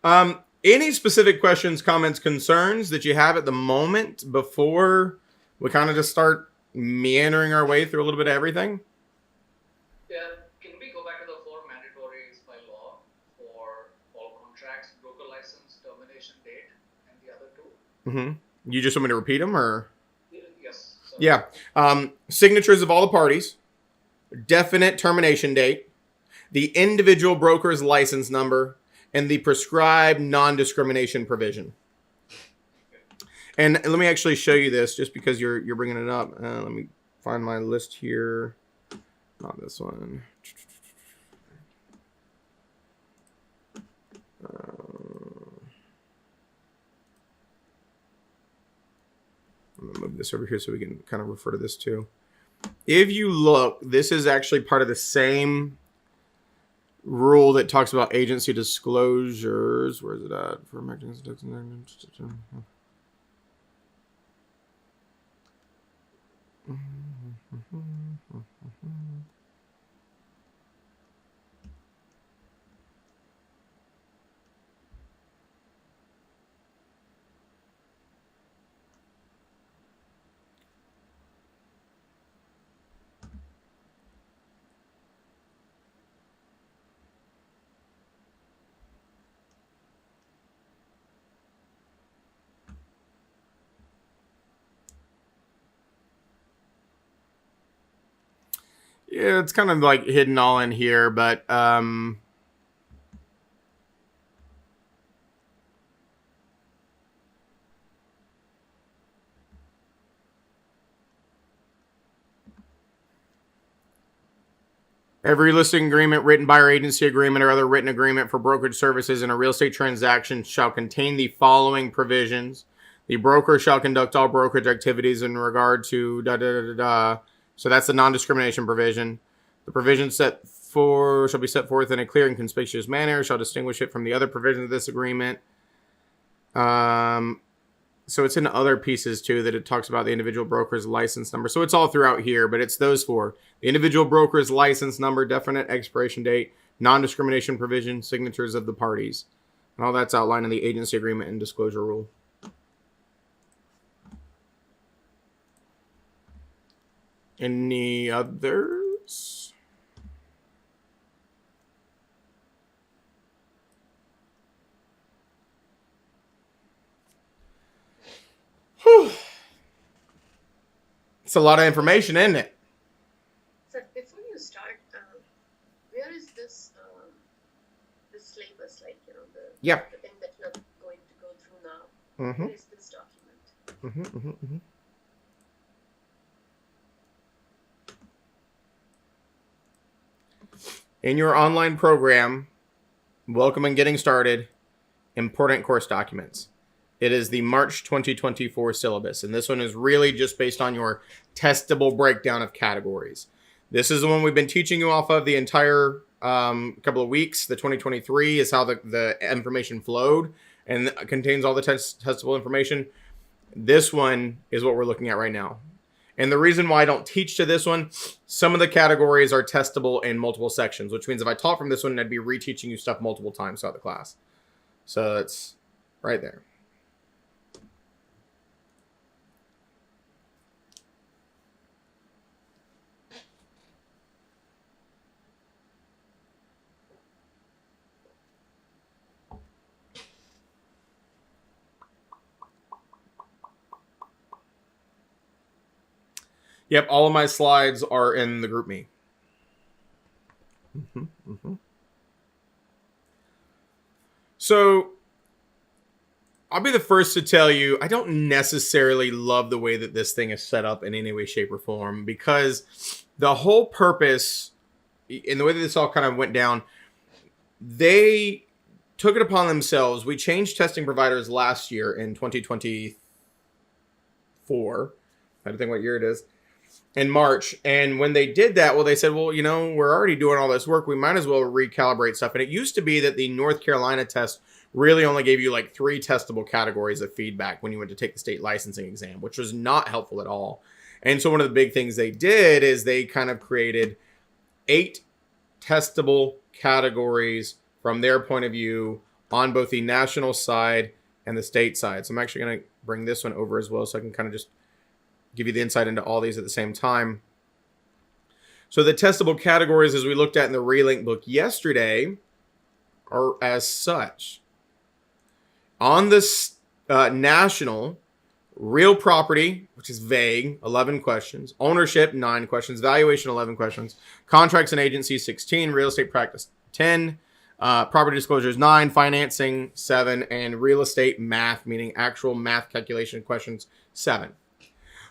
Any specific questions, comments, concerns that you have at the moment before we kind of just start meandering our way through a little bit of everything? Yeah, can we go back to the four mandatories by law for all contracts, broker license, termination date, and the other two? You just want me to repeat them, or? Yes, sorry. Yeah. Signatures of all the parties, definite termination date, the individual broker's license number, and the prescribed non-discrimination provision. And let me actually show you this, just because you're bringing it up. Let me find my list here. Not this one. I'm gonna move this over here so we can kind of refer to this too. If you look, this is actually part of the same rule that talks about agency disclosures. Where is it at? For Yeah, it's kind of like hidden all in here, but every listing agreement, written buyer agency agreement, or other written agreement for brokerage services in a real estate transaction shall contain the following provisions. The broker shall conduct all brokerage activities in regard to da da da da da. So that's the non-discrimination provision. The provision set for shall be set forth in a clear and conspicuous manner, shall distinguish it from the other provisions of this agreement. So it's in other pieces too that it talks about the individual broker's license number. So it's all throughout here, but it's those four: the individual broker's license number, definite expiration date, non-discrimination provision, signatures of the parties, and all that's outlined in the agency agreement and disclosure rule. Any others? Whew. It's a lot of information, isn't it? So before you start, where is this syllabus? Like the Yeah. the thing that you're going to go through now. Mm-hmm. Where is this document? Mm-hmm, mm-hmm, mm-hmm. In your online program, welcome and getting started, important course documents. It is the March 2024 syllabus, and this one is really just based on your testable breakdown of categories. This is the one we've been teaching you off of the entire couple of weeks. The 2023 is how the information flowed and contains all the testable information. This one is what we're looking at right now. And the reason why I don't teach to this one, some of the categories are testable in multiple sections, which means if I taught from this one, I'd be reteaching you stuff multiple times throughout the class. So it's right there. Yep, all of my slides are in the GroupMe. Mm-hmm, mm-hmm. So I'll be the first to tell you, I don't necessarily love the way that this thing is set up in any way, shape, or form, because the whole purpose, in the way that this all kind of went down, they took it upon themselves. We changed testing providers last year in 2024. I don't think what year it is. In March. And when they did that, well, they said, well, we're already doing all this work. We might as well recalibrate stuff. And it used to be that the North Carolina test really only gave you like 3 testable categories of feedback when you went to take the state licensing exam, which was not helpful at all. And so one of the big things they did is they kind of created 8 testable categories from their point of view on both the national side and the state side. So I'm actually going to bring this one over as well so I can kind of just give you the insight into all these at the same time. So the testable categories, as we looked at in the Relink book yesterday, are as such. On this national, real property, which is vague, 11 questions. Ownership, 9 questions. Valuation, 11 questions. Contracts and agencies, 16. Real estate practice, 10. Property disclosures, 9. Financing, 7. And real estate math, meaning actual math calculation questions, 7.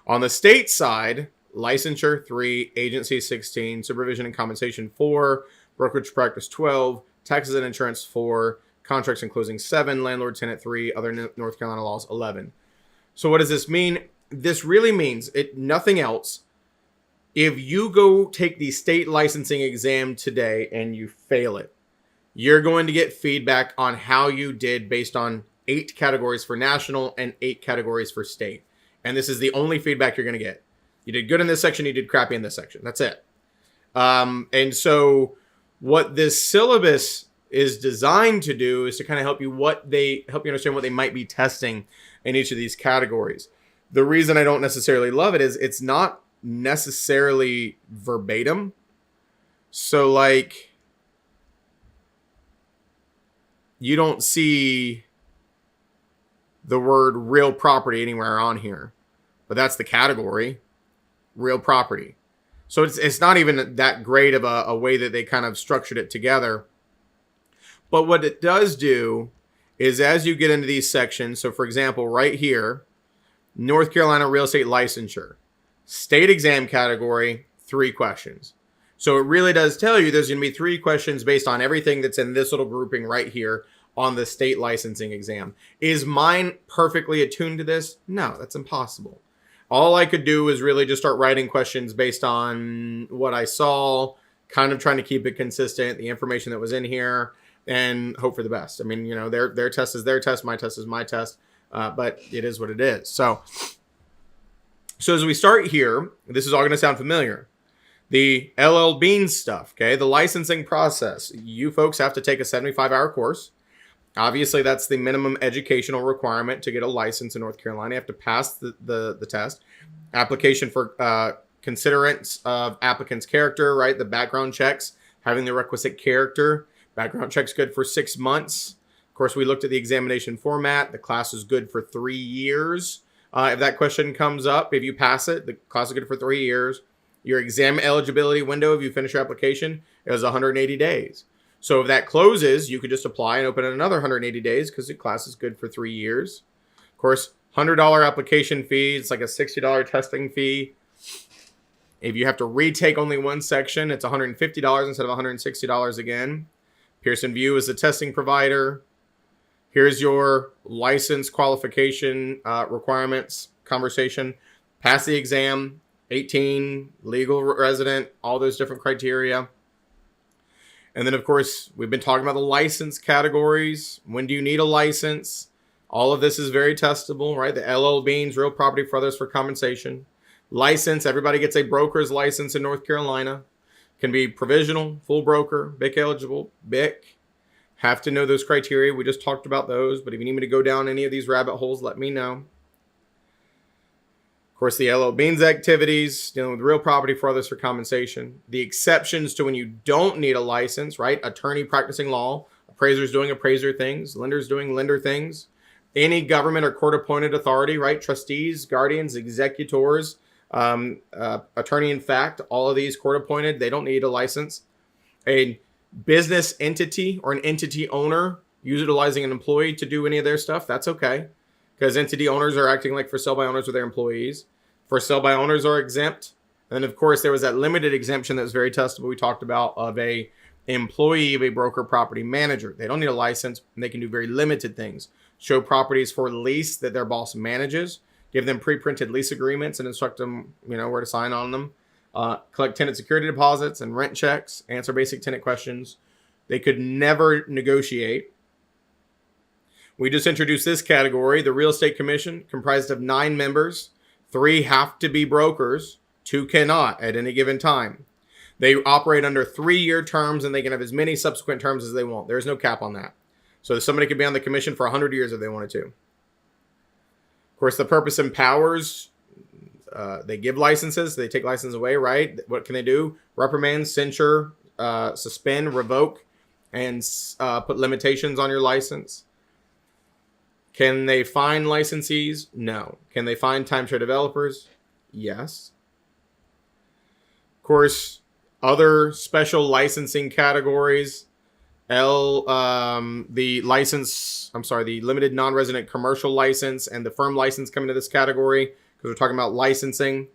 On the state side, licensure, 3. Agency, 16. Supervision and compensation, 4. Brokerage practice, 12. Taxes and insurance, 4. Contracts and closing, 7. Landlord tenant, 3. Other North Carolina laws, 11. So what does this mean? This really means nothing else. If you go take the state licensing exam today and you fail it, you're going to get feedback on how you did based on 8 categories for national and 8 categories for state. And this is the only feedback you're going to get. You did good in this section, you did crappy in this section. That's it. And so what this syllabus is designed to do is to kind of help you understand what they might be testing in each of these categories. The reason I don't necessarily love it is it's not necessarily verbatim. So like, you don't see the word real property anywhere on here, but that's the category, real property. So it's not even that great of a way that they kind of structured it together. But what it does do is as you get into these sections, so for example, right here, North Carolina real estate licensure, state exam category, 3 questions. So it really does tell you there's going to be 3 questions based on everything that's in this little grouping right here on the state licensing exam. Is mine perfectly attuned to this? No, that's impossible. All I could do is really just start writing questions based on what I saw, kind of trying to keep it consistent, the information that was in here, and hope for the best. I mean, you know, their test is their test, my test is my test, but it is what it is. So as we start here, this is all going to sound familiar. The LL Bean stuff, okay? The licensing process. You folks have to take a 75-hour course. Obviously, that's the minimum educational requirement to get a license in North Carolina. You have to pass the test. Application for considerance of applicant's character, right? The background checks, having the requisite character. Background check's good for 6 months. Of course, we looked at the examination format. The class is good for 3 years. If that question comes up, if you pass it, the class is good for 3 years. Your exam eligibility window, if you finish your application, is 180 days. So if that closes, you could just apply and open it another 180 days because the class is good for 3 years. Of course, $100 application fee. It's like a $60 testing fee. If you have to retake only one section, it's $150 instead of $160 again. Pearson VUE is the testing provider. Here's your license qualification requirements conversation. Pass the exam, 18, legal resident, all those different criteria. And then, of course, we've been talking about the license categories. When do you need a license? All of this is very testable, right? The LL Beans, real property for others for compensation. License, everybody gets a broker's license in North Carolina. Can be provisional, full broker, BIC eligible, BIC. Have to know those criteria. We just talked about those, but if you need me to go down any of these rabbit holes, let me know. Of course, the LL Beans activities, dealing with real property for others for compensation. The exceptions to when you don't need a license, right? Attorney practicing law, appraisers doing appraiser things, lenders doing lender things. Any government or court-appointed authority, right? Trustees, guardians, executors, attorney in fact, all of these court-appointed, they don't need a license. A business entity or an entity owner utilizing an employee to do any of their stuff, that's okay. Because entity owners are acting like for sale by owners with their employees. For sale by owners are exempt. And then, of course, there was that limited exemption that was very testable we talked about of a employee of a broker property manager. They don't need a license, and they can do very limited things. Show properties for lease that their boss manages. Give them pre-printed lease agreements and instruct them, where to sign on them. Collect tenant security deposits and rent checks. Answer basic tenant questions. They could never negotiate. We just introduced this category, the Real Estate Commission, comprised of 9 members. 3 have to be brokers. 2 cannot at any given time. They operate under 3-year terms, and they can have as many subsequent terms as they want. There's no cap on that. So somebody could be on the commission for 100 years if they wanted to. Of course, the purpose and powers, they give licenses, they take license away, right? What can they do? Reprimand, censure, suspend, revoke, and put limitations on your license. Can they fine licensees? No. Can they fine timeshare developers? Yes. Of course, other special licensing categories. The limited non-resident commercial license and the firm license come into this category because we're talking about licensing.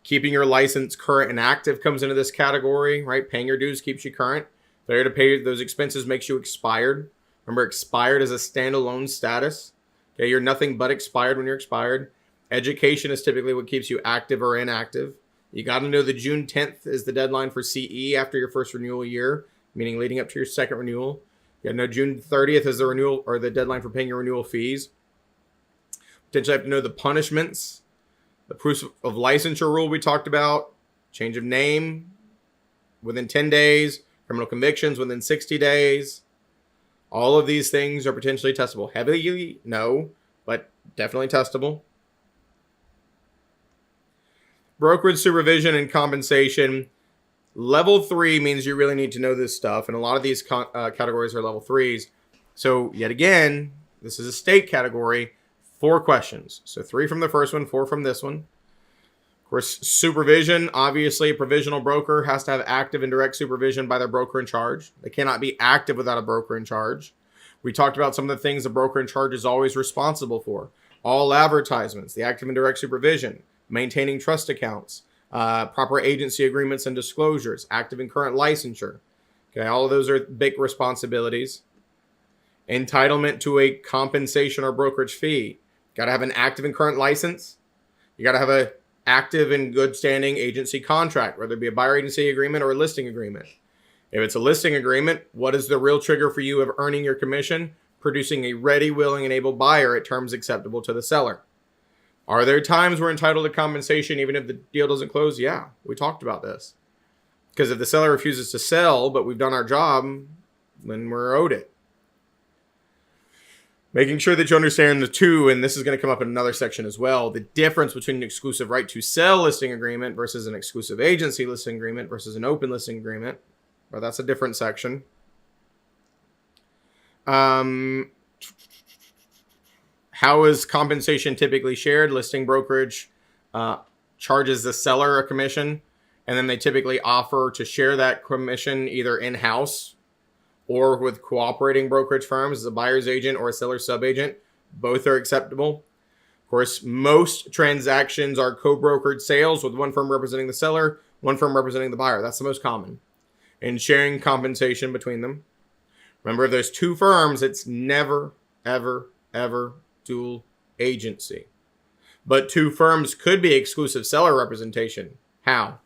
Keeping your license current and active comes into this category, right? Paying your dues keeps you current. Failure to pay those expenses makes you expired. Remember, expired is a standalone status. Okay, you're nothing but expired when you're expired. Education is typically what keeps you active or inactive. You got to know that June 10th is the deadline for CE after your first renewal year, meaning leading up to your second renewal. You got to know June 30th is the renewal or the deadline for paying your renewal fees. Potentially have to know the punishments, the proof of licensure rule we talked about, change of name within 10 days, criminal convictions within 60 days. All of these things are potentially testable. Heavily, no, but definitely testable. Brokerage supervision and compensation. Level 3 means you really need to know this stuff, and a lot of these categories are level 3s. So yet again, this is a state category, 4 questions. So 3 from the first one, 4 from this one. Of course, supervision, obviously a provisional broker has to have active and direct supervision by their broker in charge. They cannot be active without a broker in charge. We talked about some of the things the broker in charge is always responsible for. All advertisements, the active and direct supervision, maintaining trust accounts, proper agency agreements and disclosures, active and current licensure. Okay, all of those are big responsibilities. Entitlement to a compensation or brokerage fee. Got to have an active and current license. You got to have a active and good standing agency contract, whether it be a buyer agency agreement or a listing agreement. If it's a listing agreement, what is the real trigger for you of earning your commission? Producing a ready, willing, and able buyer at terms acceptable to the seller. Are there times we're entitled to compensation even if the deal doesn't close? Yeah, we talked about this. Because if the seller refuses to sell, but we've done our job, then we're owed it. Making sure that you understand the two, and this is going to come up in another section as well, the difference between an exclusive right to sell listing agreement versus an exclusive agency listing agreement versus an open listing agreement. Well, that's a different section. How is compensation typically shared? Listing brokerage charges the seller a commission, and then they typically offer to share that commission either in-house or with cooperating brokerage firms as a buyer's agent or a seller's subagent. Both are acceptable. Of course, most transactions are co-brokered sales with one firm representing the seller, one firm representing the buyer. That's the most common. And sharing compensation between them. Remember, if there's 2 firms, it's never, ever, ever dual agency. But 2 firms could be exclusive seller representation. How?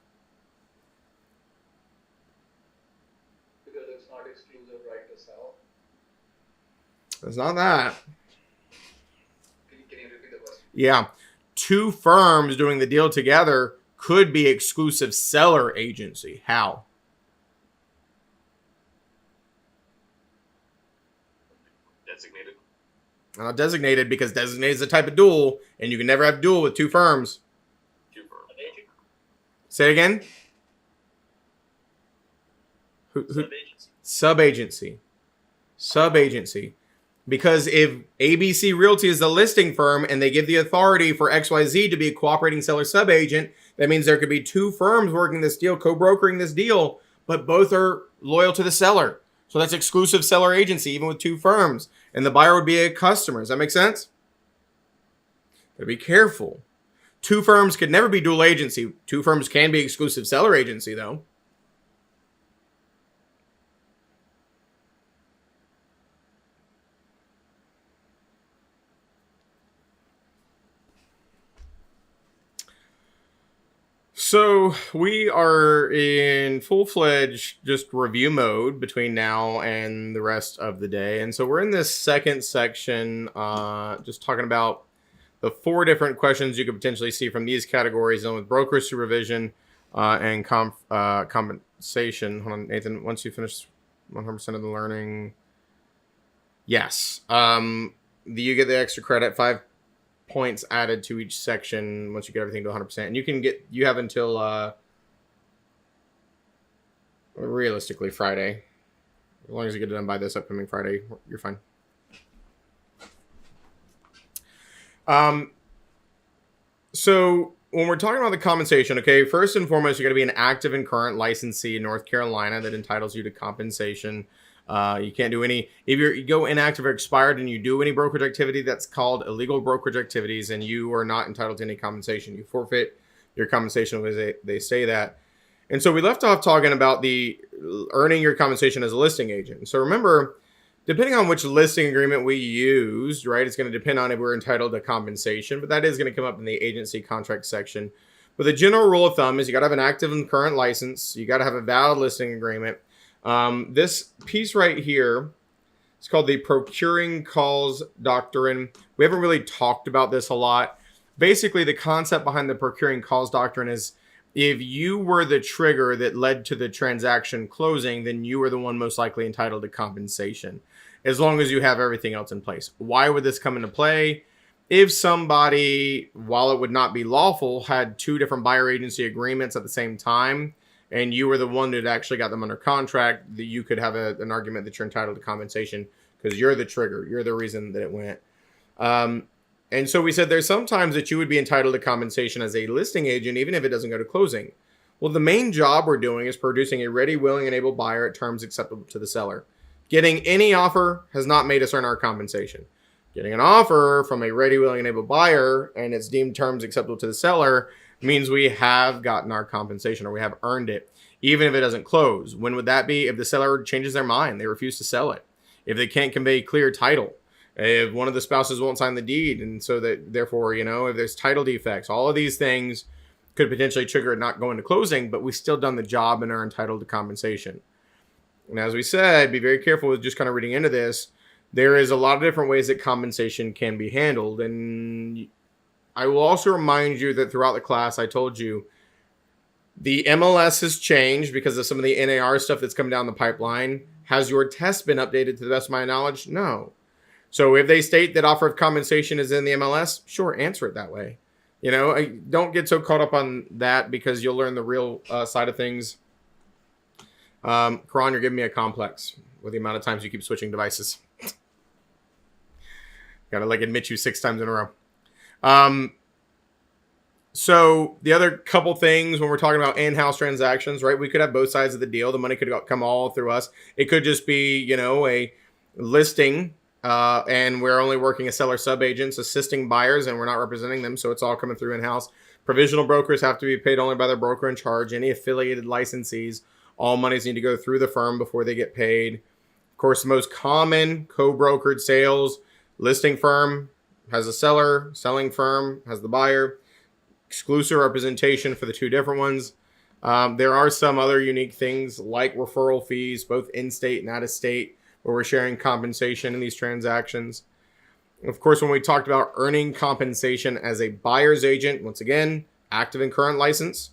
It's not that. Can you repeat the question? Yeah. 2 firms doing the deal together could be exclusive seller agency. How? Designated. Designated, because designated is a type of dual, and you can never have dual with 2 firms. 2 firms. Say it again? Subagency. Subagency. Because if ABC Realty is the listing firm and they give the authority for XYZ to be a cooperating seller subagent, that means there could be 2 firms working this deal, co-brokering this deal, but both are loyal to the seller. So that's exclusive seller agency, even with 2 firms. And the buyer would be a customer. Does that make sense? But be careful. 2 firms could never be dual agency. 2 firms can be exclusive seller agency, though. So we are in full-fledged just review mode between now and the rest of the day. And so we're in this second section, just talking about the 4 different questions you could potentially see from these categories, dealing with broker supervision and compensation. Hold on, Nathan, once you finish 100% of the learning. Yes. You get the extra credit, 5 points added to each section once you get everything to 100%. And you have until realistically Friday. As long as you get it done by this upcoming Friday, you're fine. So when we're talking about the compensation, okay, first and foremost, you're going to be an active and current licensee in North Carolina that entitles you to compensation. You can't do any, if you go inactive or expired and you do any brokerage activity, that's called illegal brokerage activities, and you are not entitled to any compensation. You forfeit your compensation when they say that. And so we left off talking about the earning your compensation as a listing agent. So remember, depending on which listing agreement we used, right, it's going to depend on if we're entitled to compensation, but that is going to come up in the agency contract section. But the general rule of thumb is you got to have an active and current license. You got to have a valid listing agreement. This piece right here, it's called the procuring calls doctrine. We haven't really talked about this a lot. Basically, the concept behind the procuring calls doctrine is if you were the trigger that led to the transaction closing, then you were the one most likely entitled to compensation, as long as you have everything else in place. Why would this come into play? If somebody, while it would not be lawful, had 2 different buyer agency agreements at the same time, and you were the one that actually got them under contract, that you could have an argument that you're entitled to compensation because you're the trigger. You're the reason that it went. And so we said there's sometimes that you would be entitled to compensation as a listing agent, even if it doesn't go to closing. Well, the main job we're doing is producing a ready, willing, and able buyer at terms acceptable to the seller. Getting any offer has not made us earn our compensation. Getting an offer from a ready, willing, and able buyer and it's deemed terms acceptable to the seller means we have gotten our compensation or we have earned it, even if it doesn't close. When would that be? If the seller changes their mind, they refuse to sell it. If they can't convey clear title. If one of the spouses won't sign the deed, and so that therefore, if there's title defects, all of these things could potentially trigger it not going to closing, but we've still done the job and are entitled to compensation. And as we said, be very careful with just kind of reading into this. There is a lot of different ways that compensation can be handled. And I will also remind you that throughout the class, I told you the MLS has changed because of some of the NAR stuff that's come down the pipeline. Has your test been updated to the best of my knowledge? No. So if they state that offer of compensation is in the MLS, sure, answer it that way. Don't get so caught up on that because you'll learn the real side of things. Karan, you're giving me a complex with the amount of times you keep switching devices. Gotta admit you 6 times in a row. So the other couple things when we're talking about in-house transactions, right? We could have both sides of the deal. The money could come all through us. It could just be, a listing. And we're only working as seller sub-agents, assisting buyers, and we're not representing them, so it's all coming through in-house. Provisional brokers have to be paid only by their broker in charge. Any affiliated licensees, all monies need to go through the firm before they get paid. Of course, the most common co-brokered sales, listing firm has a seller, selling firm has the buyer. Exclusive representation for the 2 different ones. There are some other unique things like referral fees, both in-state and out-of-state, where we're sharing compensation in these transactions. Of course, when we talked about earning compensation as a buyer's agent, once again, active and current license,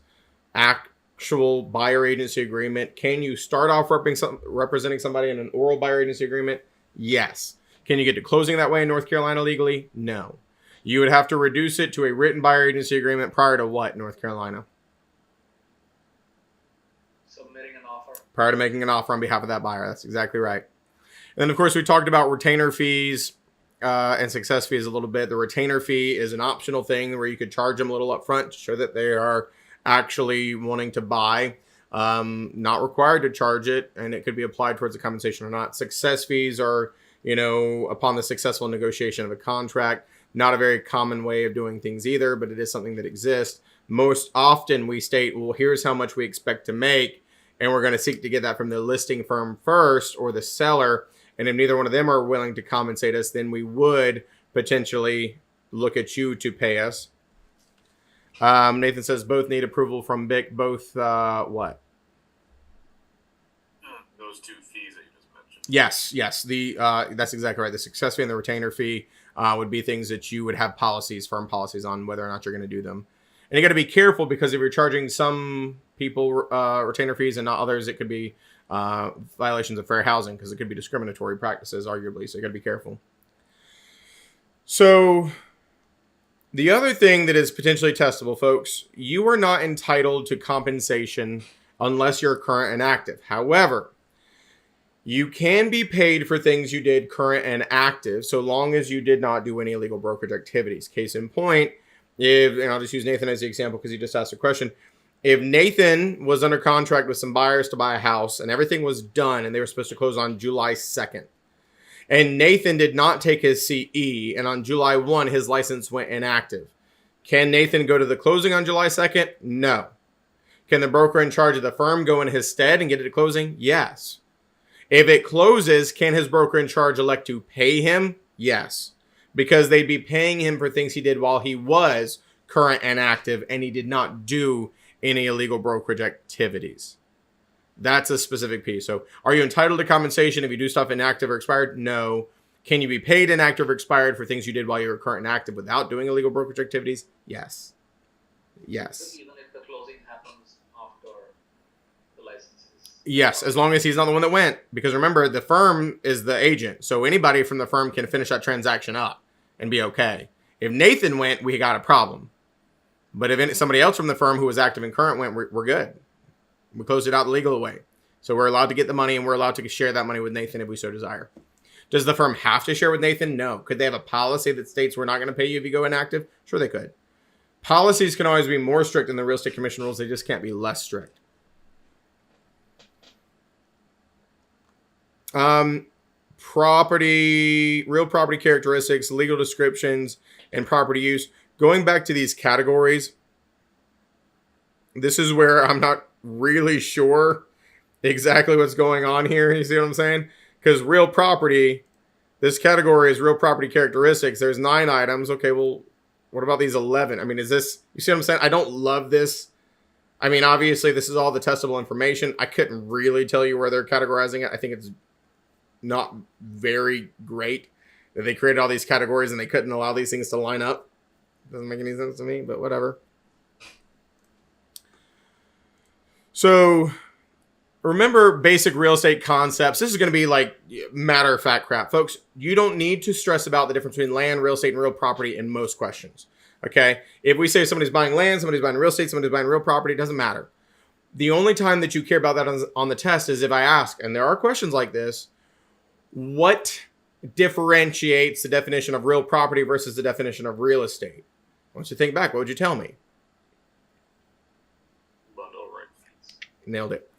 actual buyer agency agreement. Can you start off representing somebody in an oral buyer agency agreement? Yes. Can you get to closing that way in North Carolina legally? No. You would have to reduce it to a written buyer agency agreement prior to what, North Carolina? Submitting an offer. Prior to making an offer on behalf of that buyer. That's exactly right. And then, of course, we talked about retainer fees and success fees a little bit. The retainer fee is an optional thing where you could charge them a little up front to show that they are actually wanting to buy. Not required to charge it, and it could be applied towards the compensation or not. Success fees are, upon the successful negotiation of a contract. Not a very common way of doing things either, but it is something that exists. Most often we state, well, here's how much we expect to make, and we're going to seek to get that from the listing firm first or the seller. And if neither one of them are willing to compensate us, then we would potentially look at you to pay us. Nathan says both need approval from BIC. Both what? Those 2 fees that you just mentioned. Yes. That's exactly right. The success fee and the retainer fee would be things that you would have firm policies on whether or not you're going to do them. And you got to be careful because if you're charging some people retainer fees and not others, it could be violations of fair housing, because it could be discriminatory practices, arguably. So you got to be careful. So the other thing that is potentially testable, folks, you are not entitled to compensation unless you're current and active. However, you can be paid for things you did current and active, so long as you did not do any illegal brokerage activities. Case in point, and I'll just use Nathan as the example because he just asked a question. If Nathan was under contract with some buyers to buy a house and everything was done and they were supposed to close on July 2nd, and Nathan did not take his CE, and on July 1, his license went inactive, can Nathan go to the closing on July 2nd? No. Can the broker in charge of the firm go in his stead and get it to closing? Yes. If it closes, can his broker in charge elect to pay him? Yes. Because they'd be paying him for things he did while he was current and active and he did not do any illegal brokerage activities. That's a specific piece. So are you entitled to compensation if you do stuff inactive or expired? No. Can you be paid inactive or expired for things you did while you were current and active without doing illegal brokerage activities? Yes. Yes. Even if the closing happens after the license is... Yes, as long as he's not the one that went. Because remember, the firm is the agent. So anybody from the firm can finish that transaction up and be okay. If Nathan went, we got a problem. But if somebody else from the firm who was active and current went, we're good. We closed it out the legal way. So we're allowed to get the money and we're allowed to share that money with Nathan if we so desire. Does the firm have to share with Nathan? No. Could they have a policy that states we're not going to pay you if you go inactive? Sure, they could. Policies can always be more strict than the real estate commission rules. They just can't be less strict. Real property characteristics, legal descriptions, and property use. Going back to these categories, this is where I'm not really sure exactly what's going on here. You see what I'm saying? Because real property, this category is real property characteristics. There's 9 items. Okay, well, what about these 11? I mean, is this, you see what I'm saying? I don't love this. I mean, obviously, this is all the testable information. I couldn't really tell you where they're categorizing it. I think it's not very great that they created all these categories and they couldn't allow these things to line up. Doesn't make any sense to me, but whatever. So remember basic real estate concepts. This is going to be like matter of fact crap. Folks, you don't need to stress about the difference between land, real estate, and real property in most questions. Okay? If we say somebody's buying land, somebody's buying real estate, somebody's buying real property, it doesn't matter. The only time that you care about that on the test is if I ask, and there are questions like this, what differentiates the definition of real property versus the definition of real estate? Once you think back, what would you tell me? Bundle of rights. Nailed it.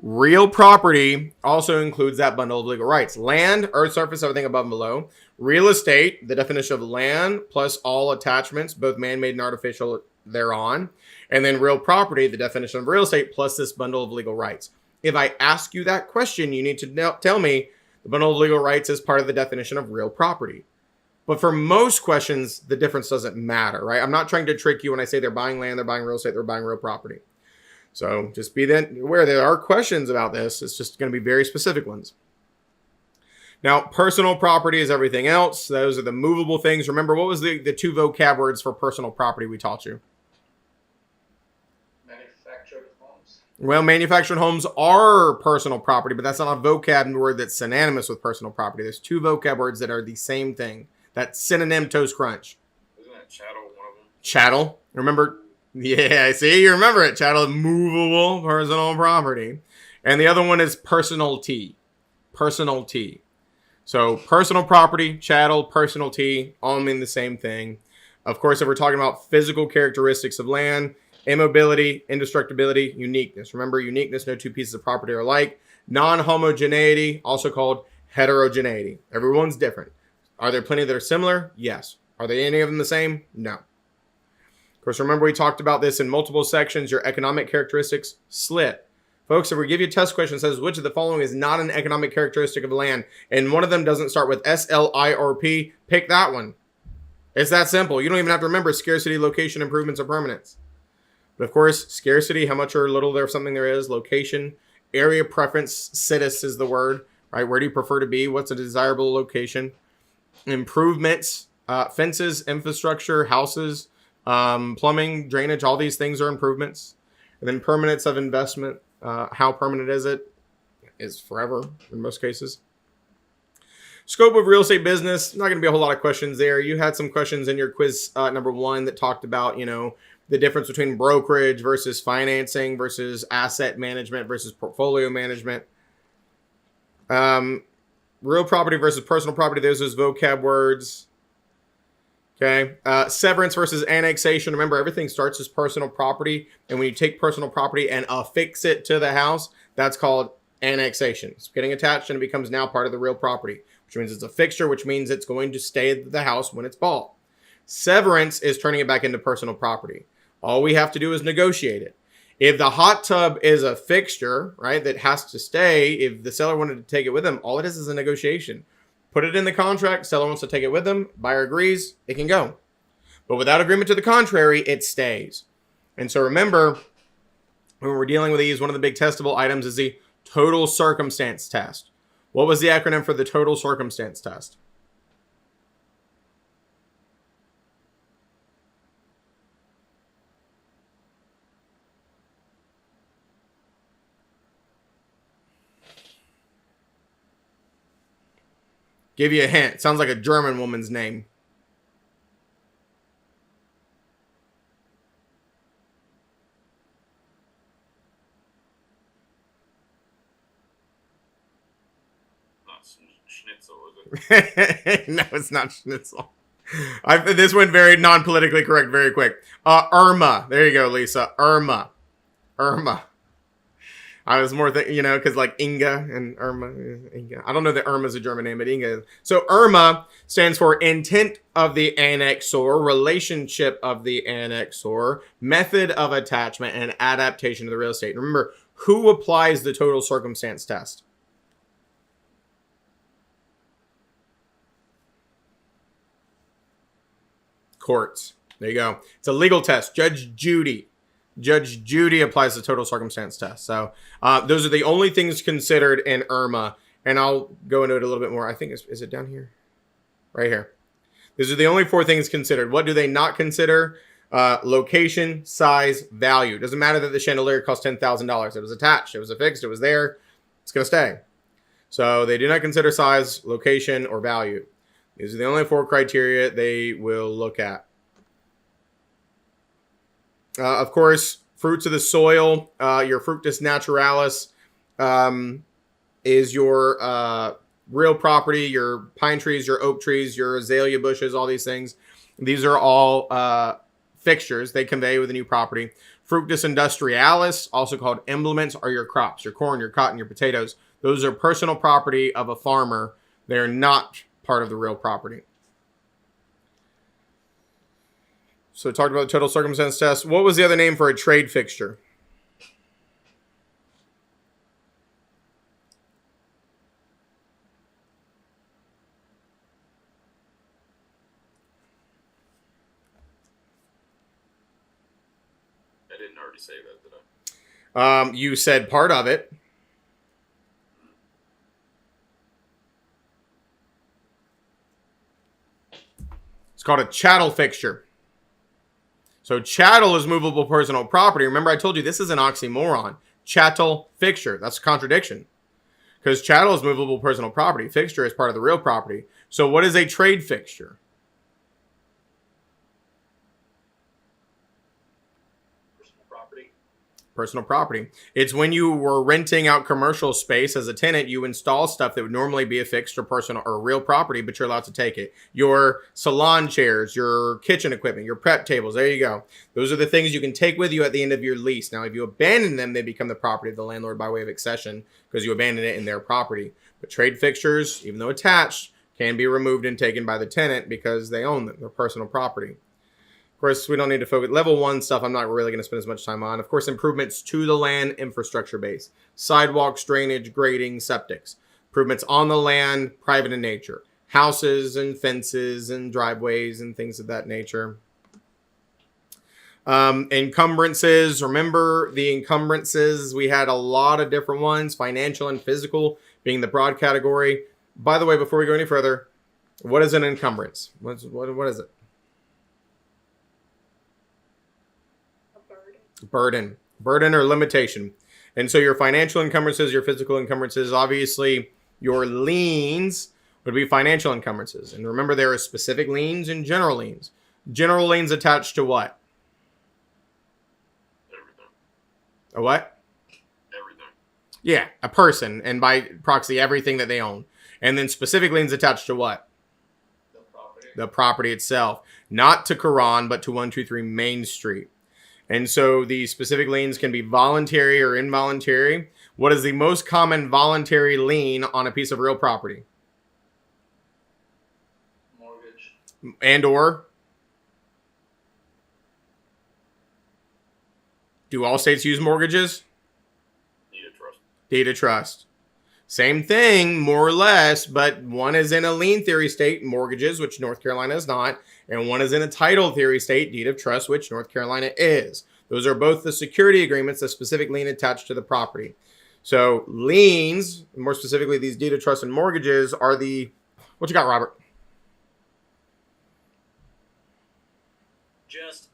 Real property also includes that bundle of legal rights. Land, earth surface, everything above and below. Real estate, the definition of land plus all attachments, both man-made and artificial thereon. And then real property, the definition of real estate plus this bundle of legal rights. If I ask you that question, you need to tell me the bundle of legal rights is part of the definition of real property. But for most questions, the difference doesn't matter, right? I'm not trying to trick you when I say they're buying land, they're buying real estate, they're buying real property. So just be then aware there are questions about this. It's just going to be very specific ones. Now, personal property is everything else. Those are the movable things. Remember, what was the 2 vocab words for personal property we taught you? Manufactured homes. Well, manufactured homes are personal property, but that's not a vocab word that's synonymous with personal property. There's 2 vocab words that are the same thing. That's synonym toast crunch. Isn't that chattel one of them? Chattel. Remember? Yeah, see, you remember it. Chattel, movable personal property. And the other one is personalty. Personalty. So personal property, chattel, personalty, all mean the same thing. Of course, if we're talking about physical characteristics of land, immobility, indestructibility, uniqueness. Remember, uniqueness, no 2 pieces of property are alike. Non-homogeneity, also called heterogeneity. Everyone's different. Are there plenty that are similar? Yes. Are there any of them the same? No. Of course, remember we talked about this in multiple sections. Your economic characteristics slip. Folks, if we give you a test question that says, which of the following is not an economic characteristic of land, and one of them doesn't start with S, L, I, or P, pick that one. It's that simple. You don't even have to remember scarcity, location, improvements, or permanence. But of course, scarcity, how much or little there something there is, location, area preference, situs is the word, right? Where do you prefer to be? What's a desirable location? Improvements, fences, infrastructure, houses, plumbing, drainage, all these things are improvements. And then permanence of investment. How permanent is it? is forever in most cases. Scope of real estate business, not going to be a whole lot of questions there. You had some questions in your quiz number 1 that talked about, the difference between brokerage versus financing versus asset management versus portfolio management. Real property versus personal property, those vocab words. Okay. Severance versus annexation. Remember, everything starts as personal property. And when you take personal property and affix it to the house, that's called annexation. It's getting attached and it becomes now part of the real property, which means it's a fixture, which means it's going to stay at the house when it's bought. Severance is turning it back into personal property. All we have to do is negotiate it. If the hot tub is a fixture, right, that has to stay, if the seller wanted to take it with him, all it is a negotiation. Put it in the contract, seller wants to take it with them, buyer agrees, it can go. But without agreement to the contrary, it stays. And so remember, when we're dealing with these, one of the big testable items is the total circumstance test. What was the acronym for the total circumstance test? Give you a hint. Sounds like a German woman's name. Not Schnitzel, is it? No, it's not Schnitzel. This went very non-politically correct very quick. Irma. There you go, Lisa. Irma. I was more because like Inga and Irma. Inga. I don't know that Irma's a German name, but Inga is. So Irma stands for intent of the annexor, relationship of the annexor, method of attachment, and adaptation to the real estate. Remember, who applies the total circumstance test? Courts. There you go. It's a legal test. Judge Judy applies the total circumstance test. So those are the only things considered in Irma. And I'll go into it a little bit more. I think, is it down here? Right here. These are the only 4 things considered. What do they not consider? Location, size, value. Doesn't matter that the chandelier cost $10,000. It was attached. It was affixed. It was there. It's going to stay. So they do not consider size, location, or value. These are the only 4 criteria they will look at. Of course, fruits of the soil, your fructus naturalis is your real property, your pine trees, your oak trees, your azalea bushes, all these things. These are all fixtures they convey with a new property. Fructus industrialis, also called implements, are your crops, your corn, your cotton, your potatoes. Those are personal property of a farmer. They're not part of the real property. So we talked about the total circumstance test. What was the other name for a trade fixture? I didn't already say that, did I? You said part of it. It's called a chattel fixture. So chattel is movable personal property. Remember, I told you this is an oxymoron. Chattel fixture. That's a contradiction. Because chattel is movable personal property. Fixture is part of the real property. So what is a trade fixture? Personal property. It's when you were renting out commercial space as a tenant, you install stuff that would normally be a fixed or personal or real property, but you're allowed to take it. Your salon chairs, your kitchen equipment, your prep tables. There you go. Those are the things you can take with you at the end of your lease. Now, if you abandon them, they become the property of the landlord by way of accession because you abandon it in their property. But trade fixtures, even though attached, can be removed and taken by the tenant because they own them. They're personal property. Of course, we don't need to focus. Level 1 stuff I'm not really going to spend as much time on. Of course, improvements to the land infrastructure base. Sidewalks, drainage, grading, septics. Improvements on the land, private in nature. Houses and fences and driveways and things of that nature. Encumbrances. Remember the encumbrances. We had a lot of different ones. Financial and physical being the broad category. By the way, before we go any further, what is an encumbrance? What is it? Burden or limitation. And so your financial encumbrances, your physical encumbrances, obviously your liens would be financial encumbrances. And remember, there are specific liens and general liens. General liens attached to what? Everything. A what? Everything. Yeah, a person, and by proxy, everything that they own. And then specific liens attached to what? The property. The property itself. Not to Quran, but to 123 Main Street. And so the specific liens can be voluntary or involuntary. What is the most common voluntary lien on a piece of real property? Mortgage. And or? Do all states use mortgages? Need a trust. Deed of trust. Same thing, more or less, but one is in a lien theory state, mortgages, which North Carolina is not, and one is in a title theory state, deed of trust, which North Carolina is. Those are both the security agreements, the specific lien attached to the property. So liens, more specifically these deed of trust and mortgages, are the... What you got, Robert? Just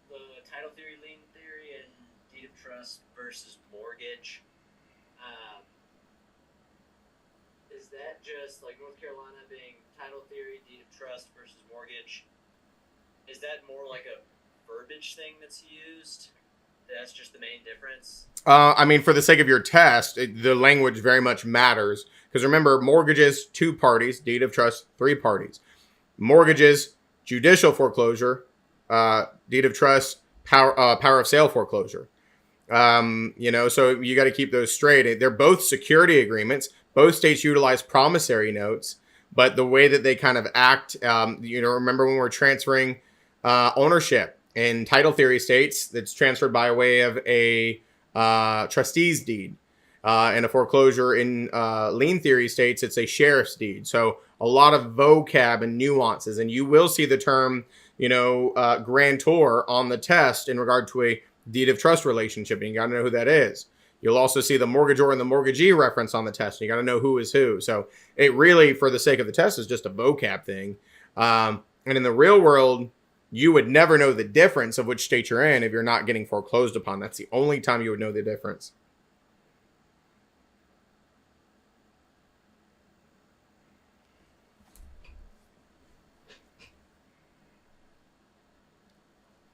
the title theory, lien theory, and deed of trust versus mortgage. Is that just like North Carolina being title theory, deed of trust versus mortgage? Is that more like a verbiage thing that's used? That's just the main difference? I mean, for the sake of your test, the language very much matters. Because remember, mortgages, 2 parties, deed of trust, 3 parties. Mortgages, judicial foreclosure, deed of trust, power of sale foreclosure. So you got to keep those straight. They're both security agreements. Both states utilize promissory notes, but the way that they kind of act, remember when we're transferring ownership in title theory states, that's transferred by way of a trustee's deed. In a foreclosure in lien theory states, it's a sheriff's deed. So a lot of vocab and nuances, and you will see the term, grantor on the test in regard to a deed of trust relationship, and you got to know who that is. You'll also see the mortgagor and the mortgagee reference on the test. And you got to know who is who. So it really, for the sake of the test, is just a vocab thing. And in the real world, you would never know the difference of which state you're in if you're not getting foreclosed upon. That's the only time you would know the difference.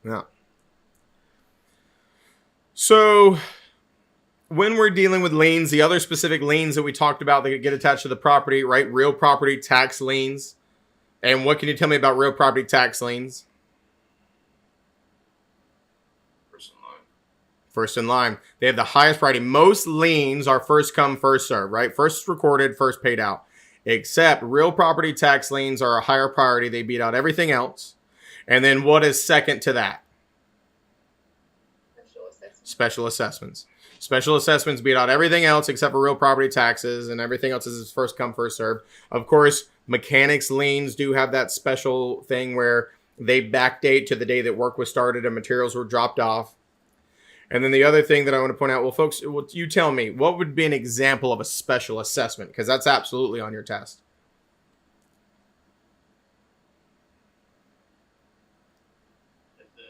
Yeah. So when we're dealing with liens, the other specific liens that we talked about that get attached to the property, right? Real property tax liens. And what can you tell me about real property tax liens? First in line. First in line. They have the highest priority. Most liens are first come, first served, right? First recorded, first paid out. Except real property tax liens are a higher priority. They beat out everything else. And then what is second to that? Special assessments. Special assessments beat out everything else except for real property taxes, and everything else is first come, first served. Of course, mechanics liens do have that special thing where they backdate to the day that work was started and materials were dropped off. And then the other thing that I want to point out, well, folks, you tell me, what would be an example of a special assessment? Because that's absolutely on your test. If the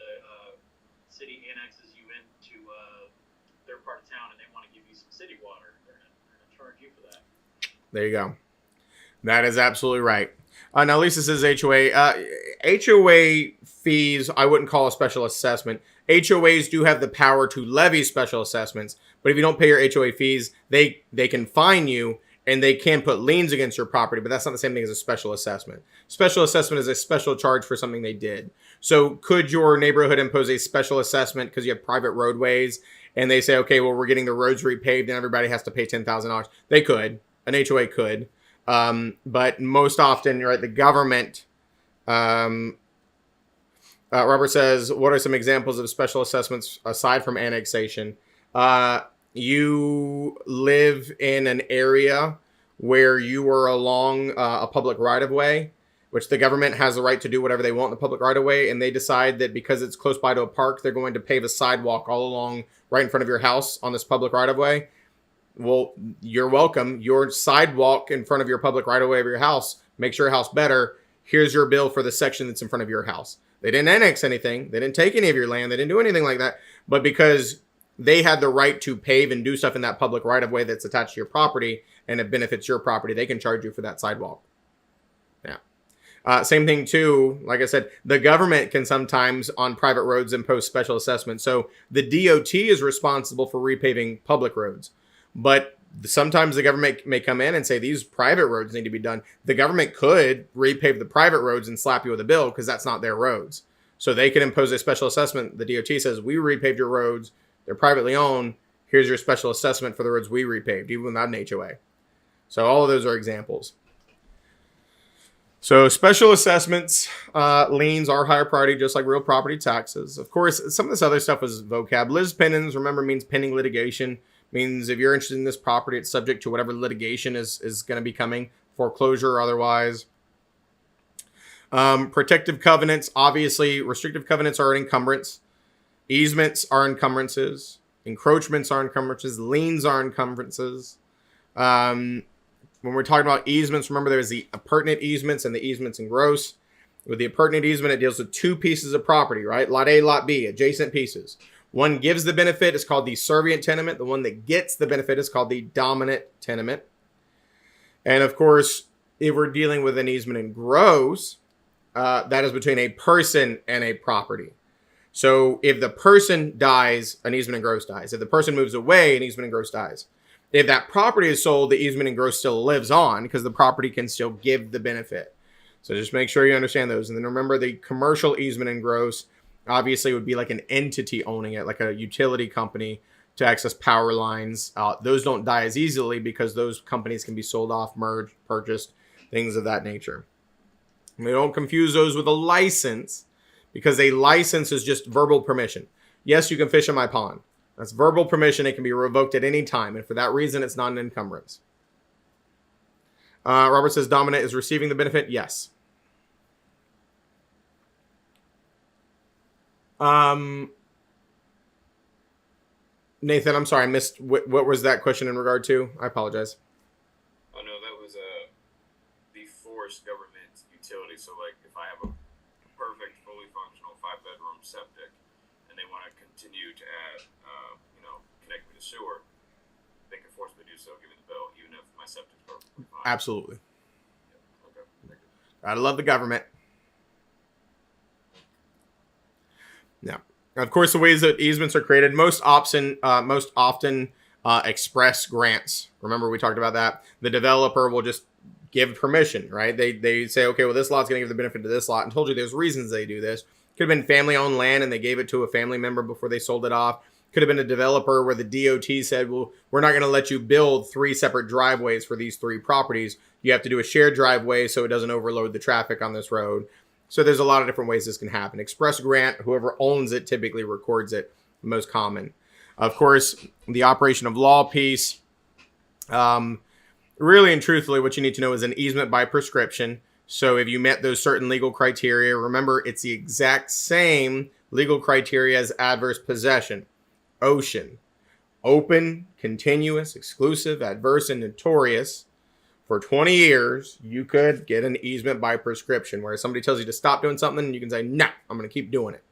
city annexes you into their part of town and they want to give you some city water, they're going to charge you for that. There you go. That is absolutely right. Now, Lisa says HOA. HOA fees, I wouldn't call a special assessment. HOAs do have the power to levy special assessments, but if you don't pay your HOA fees, they can fine you, and they can put liens against your property, but that's not the same thing as a special assessment. Special assessment is a special charge for something they did. So could your neighborhood impose a special assessment because you have private roadways, and they say, okay, well, we're getting the roads repaved, and everybody has to pay $10,000? They could. An HOA could. But most often, right, the government... Robert says, what are some examples of special assessments aside from annexation? You live in an area where you are along a public right-of-way, which the government has the right to do whatever they want in the public right-of-way, and they decide that because it's close by to a park, they're going to pave a sidewalk all along right in front of your house on this public right-of-way. Well, you're welcome. Your sidewalk in front of your public right-of-way of your house makes your house better. Here's your bill for the section that's in front of your house. They didn't annex anything. They didn't take any of your land. They didn't do anything like that. But because they had the right to pave and do stuff in that public right of way that's attached to your property and it benefits your property, they can charge you for that sidewalk. Yeah. Same thing too, like I said, the government can sometimes on private roads impose special assessments. So the DOT is responsible for repaving public roads, but sometimes the government may come in and say these private roads need to be done. The government could repave the private roads and slap you with a bill because that's not their roads. So they could impose a special assessment. The DOT says, we repaved your roads. They're privately owned. Here's your special assessment for the roads we repaved, even without an HOA. So all of those are examples. So special assessments, liens are higher priority, just like real property taxes. Of course, some of this other stuff was vocab. Lis pendens, remember, means pending litigation. Means if you're interested in this property, it's subject to whatever litigation is going to be coming, foreclosure or otherwise. Protective covenants, obviously, restrictive covenants are an encumbrance. Easements are encumbrances. Encroachments are encumbrances. Liens are encumbrances. When we're talking about easements, remember there's the appurtenant easements and the easements in gross. With the appurtenant easement, it deals with two pieces of property, right? Lot A, Lot B, adjacent pieces. One gives the benefit is called the servient tenement. The one that gets the benefit is called the dominant tenement. And of course, if we're dealing with an easement in gross, that is between a person and a property. So if the person dies, an easement in gross dies. If the person moves away, an easement in gross dies. If that property is sold, the easement in gross still lives on because the property can still give the benefit. So just make sure you understand those. And then remember the commercial easement in gross obviously would be like an entity owning it, like a utility company to access power lines. Those don't die as easily because those companies can be sold off, merged, purchased, things of that nature. And we don't confuse those with a license because a license is just verbal permission. Yes, you can fish in my pond. That's verbal permission. It can be revoked at any time. And for that reason, it's not an encumbrance. Robert says dominant is receiving the benefit. Yes. Nathan, I'm sorry, I missed what was that question in regard to? I apologize. Oh no, that was the forced government utility. So like if I have a perfect, fully functional 5-bedroom septic and they want to continue to add, connect me to sewer, they can force me to do so, give me the bill, even if my septic's perfectly fine. Absolutely. Yeah. Okay. Thank you. Gotta love the government. Now, of course, the ways that easements are created, most often express grants. Remember, we talked about that. The developer will just give permission, right? They say, okay, well, this lot's going to give the benefit to this lot. And told you there's reasons they do this. Could have been family-owned land, and they gave it to a family member before they sold it off. Could have been a developer where the DOT said, well, we're not going to let you build 3 separate driveways for these 3 properties. You have to do a shared driveway so it doesn't overload the traffic on this road. So there's a lot of different ways this can happen. Express grant, whoever owns it typically records it, most common. Of course, the operation of law piece. Really and truthfully, what you need to know is an easement by prescription. So if you met those certain legal criteria, remember it's the exact same legal criteria as adverse possession. Ocean. Open, continuous, exclusive, adverse, and notorious. For 20 years, you could get an easement by prescription, where somebody tells you to stop doing something, and you can say, no, I'm going to keep doing it.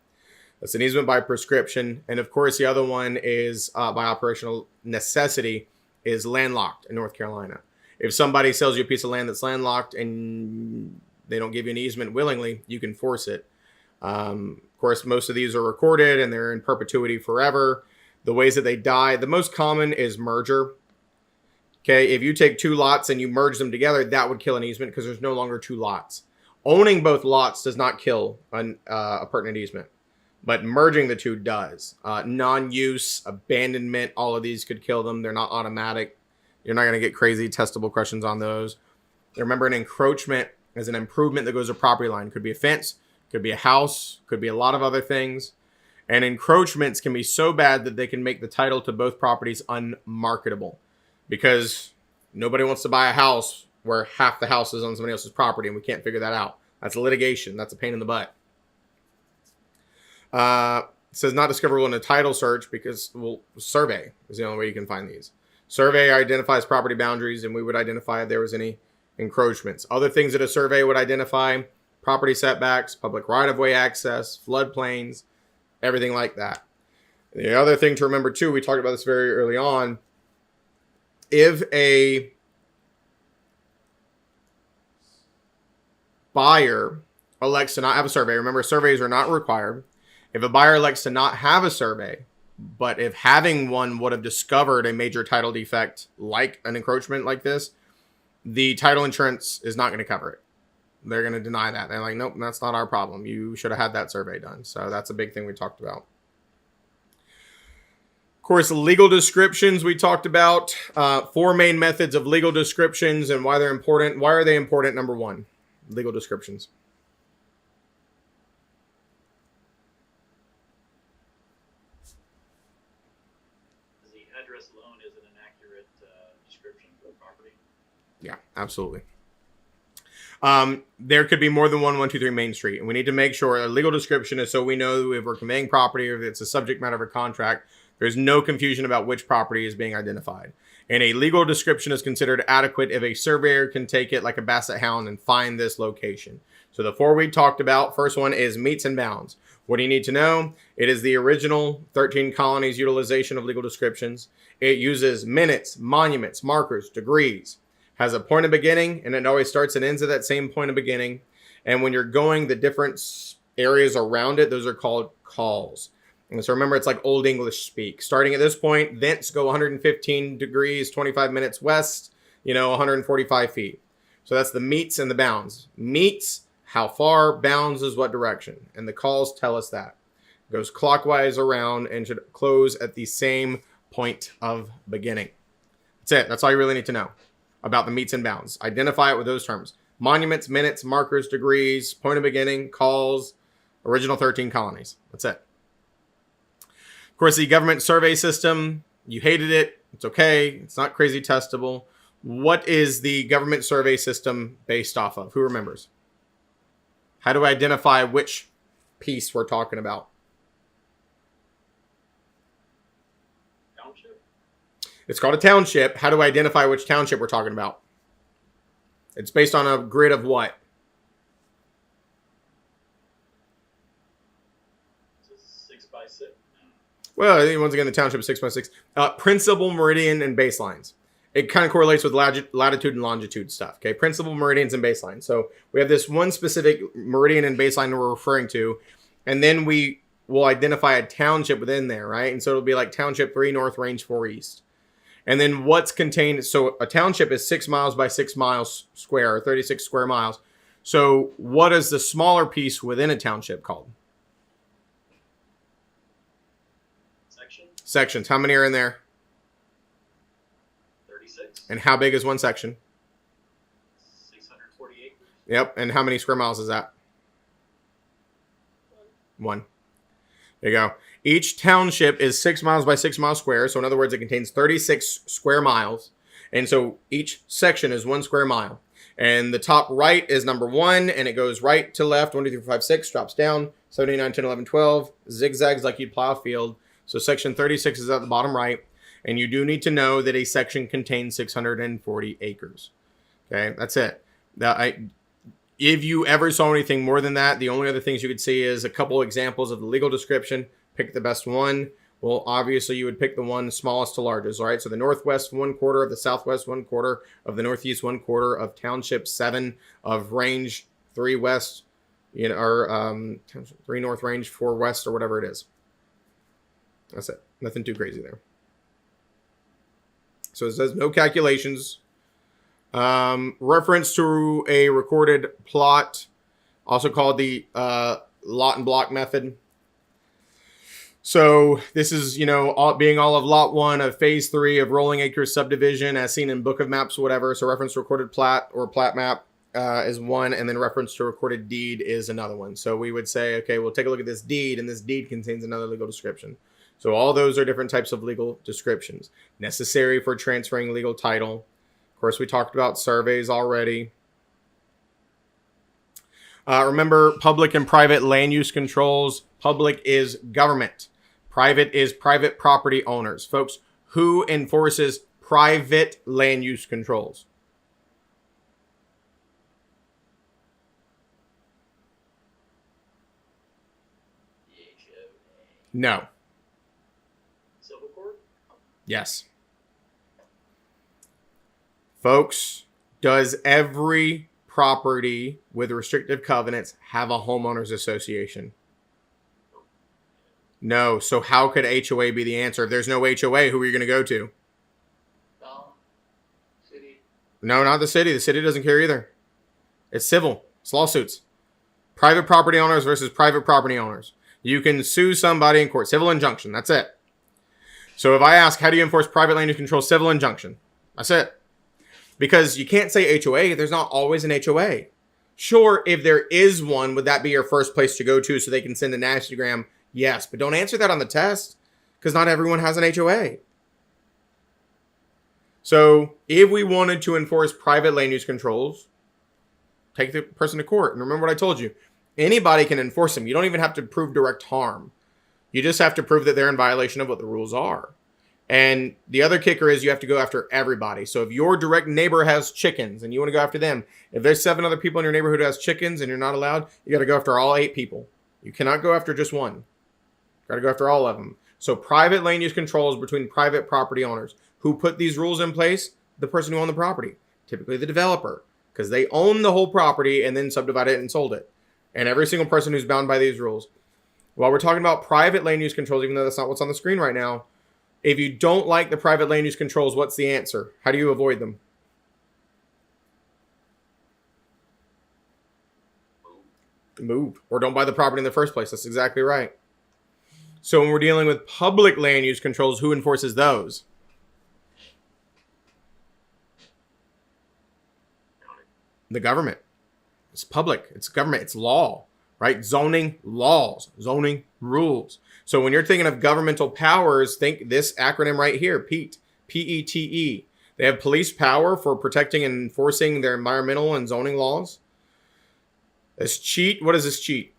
That's an easement by prescription. And of course, the other one is by operational necessity, is landlocked in North Carolina. If somebody sells you a piece of land that's landlocked and they don't give you an easement willingly, you can force it. Of course, most of these are recorded and they're in perpetuity forever. The ways that they die, the most common is merger. Okay, if you take 2 lots and you merge them together, that would kill an easement because there's no longer 2 lots. Owning both lots does not kill a pertinent easement, but merging the 2 does. Non-use, abandonment, all of these could kill them. They're not automatic. You're not going to get crazy testable questions on those. Remember, an encroachment is an improvement that goes to property line. Could be a fence, could be a house, could be a lot of other things. And encroachments can be so bad that they can make the title to both properties unmarketable. Because nobody wants to buy a house where half the house is on somebody else's property, and we can't figure that out. That's litigation. That's a pain in the butt. It says not discoverable in a title search because, well, survey is the only way you can find these. Survey identifies property boundaries, and we would identify if there was any encroachments. Other things that a survey would identify, property setbacks, public right-of-way access, floodplains, everything like that. The other thing to remember too, we talked about this very early on. If a buyer elects to not have a survey, remember surveys are not required. If a buyer elects to not have a survey, but if having one would have discovered a major title defect like an encroachment like this, the title insurance is not going to cover it. They're going to deny that. They're like, nope, that's not our problem. You should have had that survey done. So that's a big thing we talked about. Of course, legal descriptions we talked about. 4 main methods of legal descriptions and why they're important. Why are they important? Number 1, legal descriptions. The address alone isn't an accurate description of the property. Yeah, absolutely. There could be more than 123 Main Street, and we need to make sure a legal description is so we know if we're conveying property or if it's a subject matter of a contract, there's no confusion about which property is being identified. And a legal description is considered adequate if a surveyor can take it like a basset hound and find this location. So the 4 we talked about, first one is meets and bounds. What do you need to know? It is the original 13 colonies utilization of legal descriptions. It uses minutes, monuments, markers, degrees, has a point of beginning, and it always starts and ends at that same point of beginning. And when you're going the different areas around it, those are called calls. And so remember, it's like Old English speak. Starting at this point, thence go 115 degrees, 25 minutes west, 145 feet. So that's the meets and the bounds. Meets, how far, bounds is what direction. And the calls tell us that. It goes clockwise around and should close at the same point of beginning. That's it. That's all you really need to know about the meets and bounds. Identify it with those terms. Monuments, minutes, markers, degrees, point of beginning, calls, original 13 colonies. That's it. Of course, the government survey system, you hated it. It's okay. It's not crazy testable. What is the government survey system based off of? Who remembers? How do I identify which piece we're talking about? Township? It's called a township. How do I identify which township we're talking about? It's based on a grid of what? It's a 6x6. Well, once again, the township is 6x6. Principal, meridian, and baselines. It kind of correlates with latitude and longitude stuff. Okay, principal, meridians, and baseline. So we have this one specific meridian and baseline we're referring to, and then we will identify a township within there, right? And so it'll be like township 3 north, range 4 east. And then what's contained, so a township is 6 miles by 6 miles square, or 36 square miles. So what is the smaller piece within a township called? Sections. How many are in there? 36. And how big is one section? 640 acres. Yep. And how many square miles is that? 1. There you go. Each township is 6 miles by 6 miles square. So in other words, it contains 36 square miles. And so each section is 1 square mile. And the top right is number 1, and it goes right to left, 1, 2, 3, 4, 5, 6, drops down, 7, 8, 9, 10, 11, 12, zigzags like you'd plow a field. So section 36 is at the bottom right. And you do need to know that a section contains 640 acres. Okay, that's it. If you ever saw anything more than that, the only other things you could see is a couple examples of the legal description. Pick the best one. Well, obviously, you would pick the one smallest to largest, all right? So the northwest 1/4 of the southwest 1/4 of the northeast 1/4 of township 7 of range 3 west, or 3 north, range 4 west, or whatever it is. That's it. Nothing too crazy there. So it says no calculations. Reference to a recorded plot, also called the lot and block method. So this is, being all of lot 1 of phase 3 of Rolling Acres subdivision as seen in Book of Maps, whatever. So reference to recorded plat or plat map is one, and then reference to recorded deed is another one. So we would say, okay, we'll take a look at this deed, and this deed contains another legal description. So all those are different types of legal descriptions necessary for transferring legal title. Of course, we talked about surveys already. Remember, public and private land use controls. Public is government. Private is private property owners. Folks, who enforces private land use controls? The HOA. No. Yes. Folks, does every property with restrictive covenants have a homeowners association? No. So how could HOA be the answer? If there's no HOA, who are you going to go to? Town, city. No, not the city. The city doesn't care either. It's civil. It's lawsuits. Private property owners versus private property owners. You can sue somebody in court. Civil injunction. That's it. So if I ask, how do you enforce private land use control? Civil injunction. That's it. Because you can't say HOA. There's not always an HOA. Sure, if there is one, would that be your first place to go to so they can send an Instagram? Yes, but don't answer that on the test because not everyone has an HOA. So if we wanted to enforce private land use controls, take the person to court. And remember what I told you. Anybody can enforce them. You don't even have to prove direct harm. You just have to prove that they're in violation of what the rules are. And the other kicker is you have to go after everybody. So if your direct neighbor has chickens and you want to go after them, if there's 7 other people in your neighborhood who has chickens and you're not allowed, you got to go after all 8 people. You cannot go after just one. You got to go after all of them. So private land use control is between private property owners. Who put these rules in place? The person who owned the property. Typically the developer. Because they own the whole property and then subdivided it and sold it. And every single person who's bound by these rules. While we're talking about private land use controls, even though that's not what's on the screen right now, if you don't like the private land use controls, what's the answer? How do you avoid them? Move. Or don't buy the property in the first place. That's exactly right. So when we're dealing with public land use controls, who enforces those? The government. It's public. It's government. It's law, right? Zoning laws, zoning rules. So when you're thinking of governmental powers, think this acronym right here, PETE, P-E-T-E. They have police power for protecting and enforcing their environmental and zoning laws. This cheat. What is this cheat?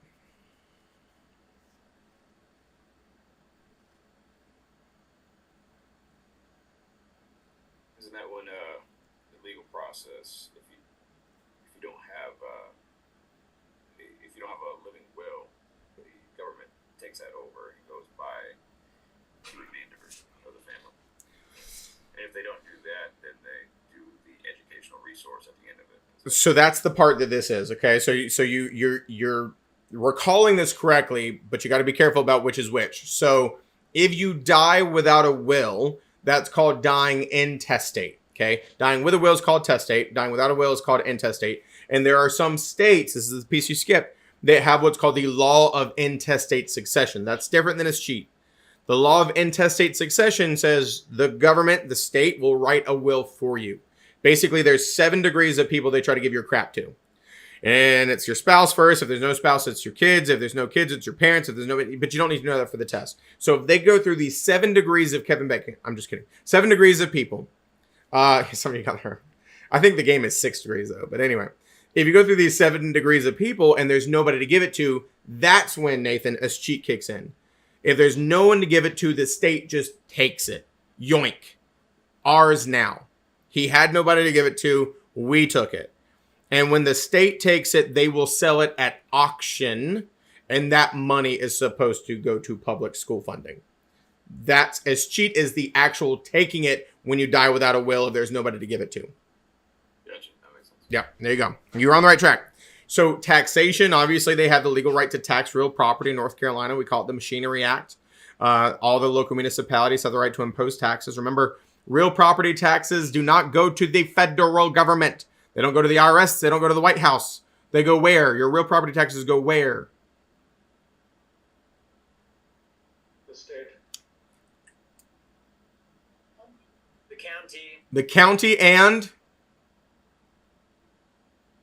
Isn't that when the legal process, if you don't have a living will, the government takes that over and goes by the remainder of the family. And if they don't do that, then they do the educational resource at the end of it. So that's the part that this is, okay? So you're recalling this correctly, but you got to be careful about which is which. So if you die without a will, that's called dying intestate, okay? Dying with a will is called testate. Dying without a will is called intestate. And there are some states, this is the piece you skip, that have what's called the law of intestate succession. That's different than a cheat. The law of intestate succession says the government, the state, will write a will for you. Basically, there's 7 degrees of people they try to give your crap to. And it's your spouse first. If there's no spouse, it's your kids. If there's no kids, it's your parents. If there's no, but you don't need to know that for the test. So if they go through these 7 degrees of Kevin Bacon, I'm just kidding. 7 degrees of people. Some of you got her. I think the game is 6 degrees though. But anyway, if you go through these 7 degrees of people and there's nobody to give it to, that's when, Nathan, a cheat kicks in. If there's no one to give it to, the state just takes it. Yoink. Ours now. He had nobody to give it to. We took it. And when the state takes it, they will sell it at auction. And that money is supposed to go to public school funding. That's as cheat as the actual taking it when you die without a will if there's nobody to give it to. Gotcha. That makes sense. Yeah, there you go. You're on the right track. So taxation, obviously they have the legal right to tax real property in North Carolina. We call it the Machinery Act. All the local municipalities have the right to impose taxes. Remember, real property taxes do not go to the federal government. They don't go to the IRS. They don't go to the White House. They go where? Your real property taxes go where? The state. The county, The county and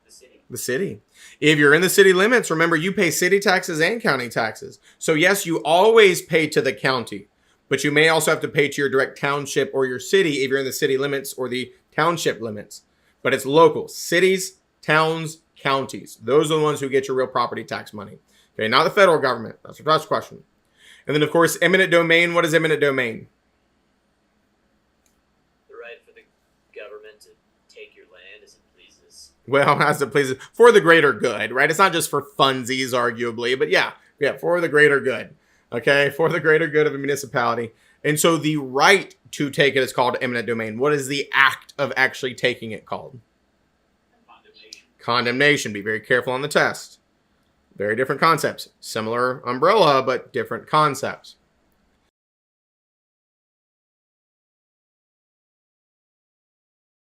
the city. the city. If you're in the city limits, remember you pay city taxes and county taxes. So yes, you always pay to the county, but you may also have to pay to your direct township or your city if you're in the city limits or the township limits. But it's local. Cities, towns, counties. Those are the ones who get your real property tax money. Okay, not the federal government. That's the first question. And then, of course, eminent domain. What is eminent domain? The right for the government to take your land as it pleases. Well, as it pleases, for the greater good, right? It's not just for funsies, arguably, but yeah, for the greater good. Okay, for the greater good of a municipality. And so the right to take it is called eminent domain. What is the act of actually taking it called? Condemnation. Condemnation. Be very careful on the test. Very different concepts. Similar umbrella, but different concepts.